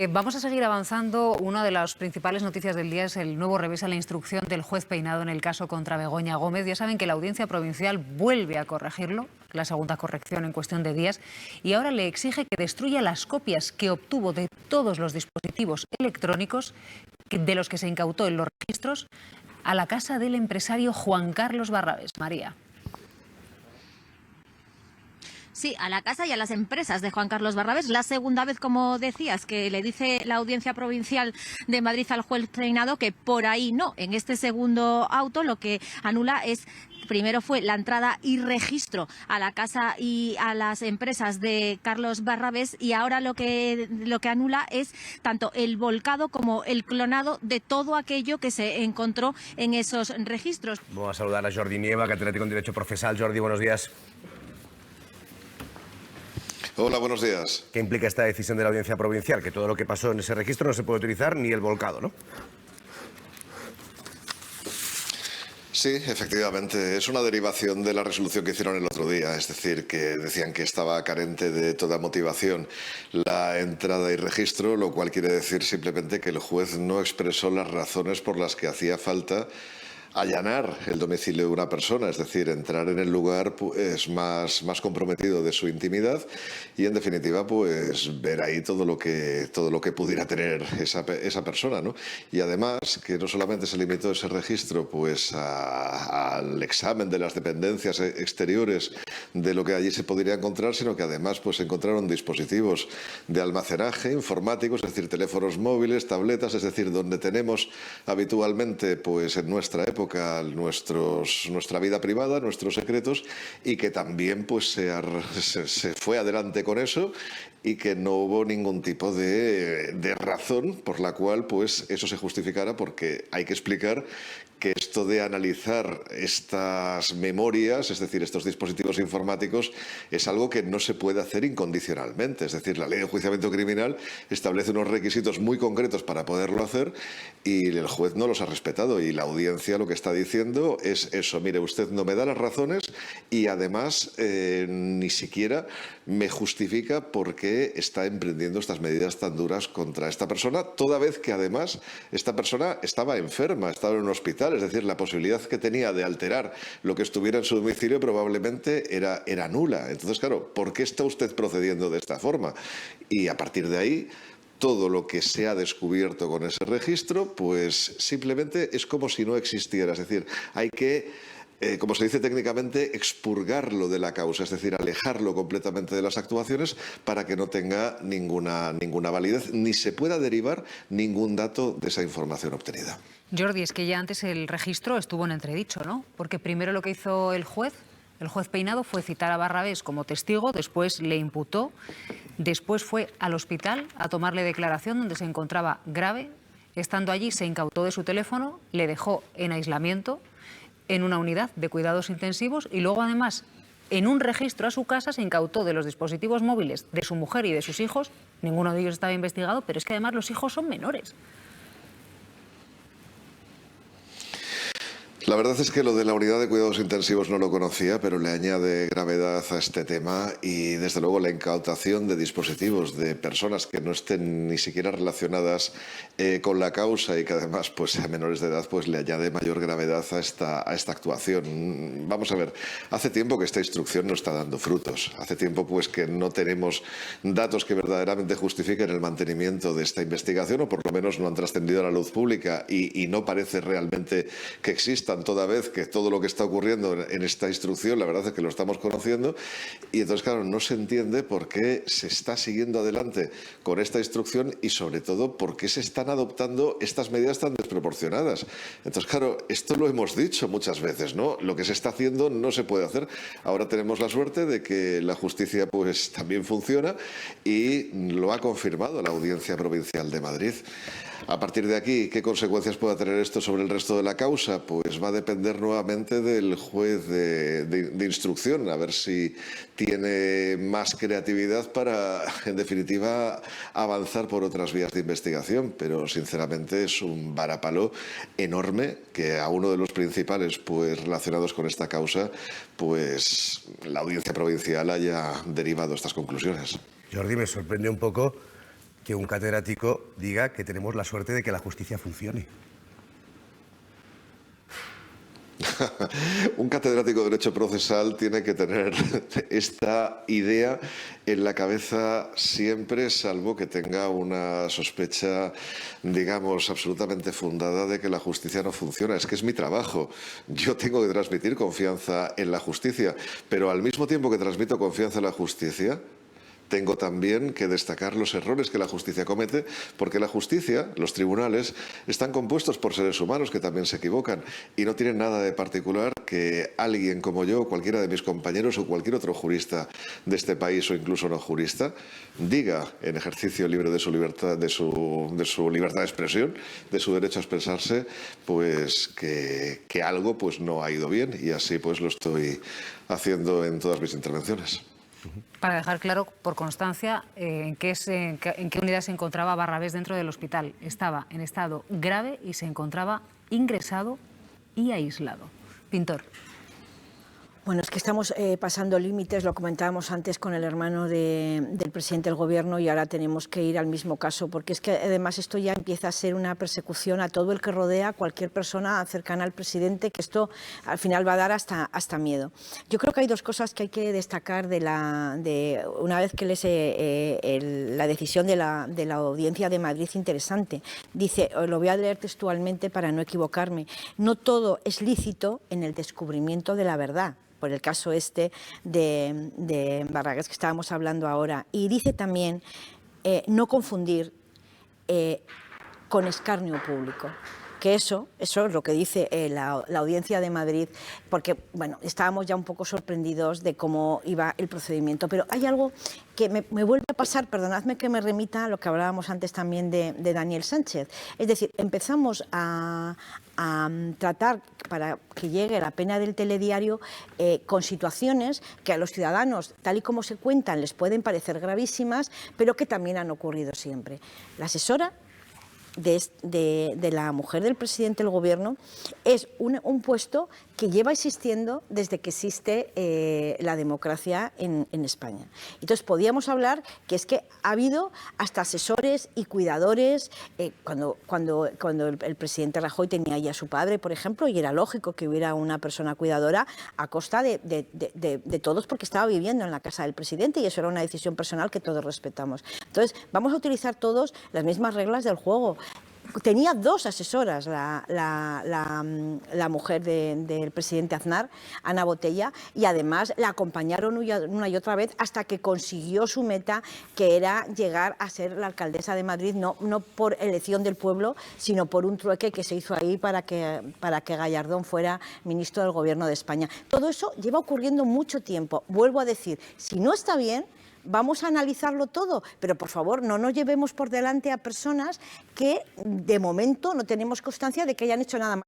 Vamos a seguir avanzando. Una de las principales noticias del día es el nuevo revés a la instrucción del juez Peinado en el caso contra Begoña Gómez. Ya saben que la Audiencia Provincial vuelve a corregirlo, la segunda corrección en cuestión de días, y ahora le exige que destruya las copias que obtuvo de todos los dispositivos electrónicos de los que se incautó en los registros a la casa del empresario Juan Carlos Barrabés. María. Sí, a la casa y a las empresas de Juan Carlos Barrabés. La segunda vez, como decías, que le dice la Audiencia Provincial de Madrid al juez Peinado que por ahí no. En este segundo auto lo que anula es... Primero fue la entrada y registro a la casa y a las empresas de Carlos Barrabés, y ahora lo que anula es tanto el volcado como el clonado de todo aquello que se encontró en esos registros. Vamos a saludar a Jordi Nieva, catedrático en Derecho Procesal. Jordi, buenos días. Hola, buenos días. ¿Qué implica esta decisión de la Audiencia Provincial? Que todo lo que pasó en ese registro no se puede utilizar, ni el volcado, ¿no? Sí, efectivamente, es una derivación de la resolución que hicieron el otro día, es decir, que decían que estaba carente de toda motivación la entrada y registro, lo cual quiere decir simplemente que el juez no expresó las razones por las que hacía falta allanar el domicilio de una persona, es decir, entrar en el lugar pues más comprometido de su intimidad y, en definitiva, pues ver ahí todo lo que pudiera tener esa persona, ¿no? Y además que no solamente se limitó ese registro pues al examen de las dependencias exteriores de lo que allí se podría encontrar, sino que además pues encontraron dispositivos de almacenaje informáticos, es decir, teléfonos móviles, tabletas, es decir, donde tenemos habitualmente pues en nuestra época nuestra vida privada, nuestros secretos, y que también pues se fue adelante con eso y que no hubo ningún tipo de razón por la cual pues eso se justificara, porque hay que explicar que esto de analizar estas memorias, es decir, estos dispositivos informáticos, es algo que no se puede hacer incondicionalmente. Es decir, la Ley de Enjuiciamiento Criminal establece unos requisitos muy concretos para poderlo hacer y el juez no los ha respetado. Y la audiencia lo que está diciendo es eso: mire, usted no me da las razones y además ni siquiera me justifica por qué está emprendiendo estas medidas tan duras contra esta persona, toda vez que además esta persona estaba enferma, estaba en un hospital. Es decir, la posibilidad que tenía de alterar lo que estuviera en su domicilio probablemente era nula. Entonces, claro, ¿por qué está usted procediendo de esta forma? Y a partir de ahí, todo lo que se ha descubierto con ese registro, pues simplemente es como si no existiera. Es decir, hay que como se dice técnicamente, expurgarlo de la causa, es decir, alejarlo completamente de las actuaciones para que no tenga ninguna validez, ni se pueda derivar ningún dato de esa información obtenida. Jordi, es que ya antes el registro estuvo en entredicho, ¿no? Porque primero lo que hizo el juez Peinado, fue citar a Barrabés como testigo, después le imputó, después fue al hospital a tomarle declaración donde se encontraba grave. Estando allí se incautó de su teléfono, le dejó en aislamiento en una unidad de cuidados intensivos y luego además en un registro a su casa se incautó de los dispositivos móviles de su mujer y de sus hijos. Ninguno de ellos estaba investigado, pero es que además los hijos son menores. La verdad es que lo de la unidad de cuidados intensivos no lo conocía, pero le añade gravedad a este tema y, desde luego, la incautación de dispositivos de personas que no estén ni siquiera relacionadas con la causa y que además pues a menores de edad pues le añade mayor gravedad a esta actuación. Vamos a ver, hace tiempo que esta instrucción no está dando frutos, hace tiempo pues que no tenemos datos que verdaderamente justifiquen el mantenimiento de esta investigación, o por lo menos no han trascendido a la luz pública y no parece realmente que existan, toda vez que todo lo que está ocurriendo en esta instrucción, la verdad es que lo estamos conociendo, y entonces, claro, no se entiende por qué se está siguiendo adelante con esta instrucción y, sobre todo, por qué se están adoptando estas medidas tan desproporcionadas. Entonces, claro, esto lo hemos dicho muchas veces, ¿no? Lo que se está haciendo no se puede hacer. Ahora tenemos la suerte de que la justicia pues también funciona y lo ha confirmado la Audiencia Provincial de Madrid. A partir de aquí, ¿qué consecuencias pueda tener esto sobre el resto de la causa? Pues va a depender nuevamente del juez de instrucción, a ver si tiene más creatividad para, en definitiva, avanzar por otras vías de investigación. Pero, sinceramente, es un varapalo enorme que a uno de los principales pues relacionados con esta causa, pues la Audiencia Provincial haya derivado estas conclusiones. Jordi, me sorprende un poco que un catedrático diga que tenemos la suerte de que la justicia funcione. Un catedrático de Derecho Procesal tiene que tener esta idea en la cabeza siempre, salvo que tenga una sospecha, digamos, absolutamente fundada de que la justicia no funciona. Es que es mi trabajo. Yo tengo que transmitir confianza en la justicia, pero al mismo tiempo que transmito confianza en la justicia, tengo también que destacar los errores que la justicia comete, porque la justicia, los tribunales, están compuestos por seres humanos que también se equivocan y no tienen nada de particular que alguien como yo, cualquiera de mis compañeros o cualquier otro jurista de este país o incluso no jurista, diga en ejercicio libre de su libertad, de su libertad de expresión, de su derecho a expresarse, pues que algo pues no ha ido bien, y así pues lo estoy haciendo en todas mis intervenciones. Para dejar claro, por constancia, en qué unidad se encontraba Barrabés dentro del hospital. Estaba en estado grave y se encontraba ingresado y aislado. Pintor. Bueno, es que estamos pasando límites, lo comentábamos antes con el hermano del presidente del Gobierno, y ahora tenemos que ir al mismo caso, porque es que además esto ya empieza a ser una persecución a todo el que rodea a cualquier persona cercana al presidente, que esto al final va a dar hasta miedo. Yo creo que hay dos cosas que hay que destacar una vez que lees la decisión de la Audiencia de Madrid, interesante. Dice, lo voy a leer textualmente para no equivocarme: no todo es lícito en el descubrimiento de la verdad, por el caso de Barragás que estábamos hablando ahora. Y dice también no confundir con escarnio público. Que eso es lo que dice la Audiencia de Madrid, porque bueno, estábamos ya un poco sorprendidos de cómo iba el procedimiento. Pero hay algo que me vuelve a pasar, perdonadme que me remita a lo que hablábamos antes también de Daniel Sánchez. Es decir, empezamos a tratar para que llegue la pena del telediario con situaciones que a los ciudadanos, tal y como se cuentan, les pueden parecer gravísimas, pero que también han ocurrido siempre. La asesora de la mujer del presidente del Gobierno es un puesto que lleva existiendo desde que existe la democracia en España. Entonces podíamos hablar que es que ha habido hasta asesores y cuidadores, cuando el presidente Rajoy tenía ya a su padre, por ejemplo, y era lógico que hubiera una persona cuidadora a costa de todos, porque estaba viviendo en la casa del presidente y eso era una decisión personal que todos respetamos. Entonces vamos a utilizar todos las mismas reglas del juego. Tenía dos asesoras la mujer del presidente Aznar, Ana Botella, y además la acompañaron una y otra vez hasta que consiguió su meta, que era llegar a ser la alcaldesa de Madrid, no por elección del pueblo, sino por un trueque que se hizo ahí para que Gallardón fuera ministro del Gobierno de España. Todo eso lleva ocurriendo mucho tiempo. Vuelvo a decir, si no está bien, vamos a analizarlo todo, pero por favor no nos llevemos por delante a personas que de momento no tenemos constancia de que hayan hecho nada más.